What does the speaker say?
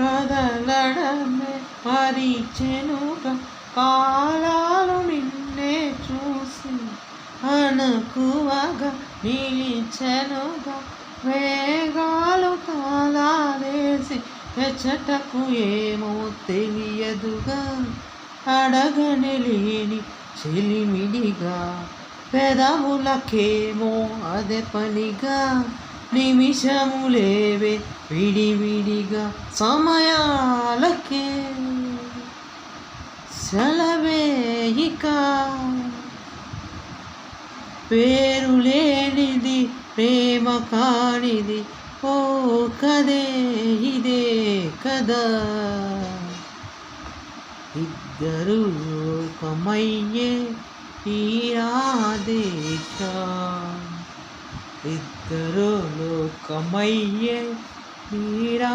కదలడమే మరిచెనుగా కాలాలు నిన్నే చూసి అనుకువగా నిలిచెనుగా వేగాలు తాళాలేసి ఎచ్చటకు ఏమో తెలియదుగా అడగనలేని చెలిమిడిగా పెదవులకేమో అదే పనిగా నిమిషములేవే విడివిడిగా సమయాలకే సెలవేయిక పేరులేనిది ప్రేమ కానిది ఓ కదే ఇదే కదా ఇద్దరు లోకమయ్యే తీరాదేశ ఇద్దరు లోకమయ్యే తీరా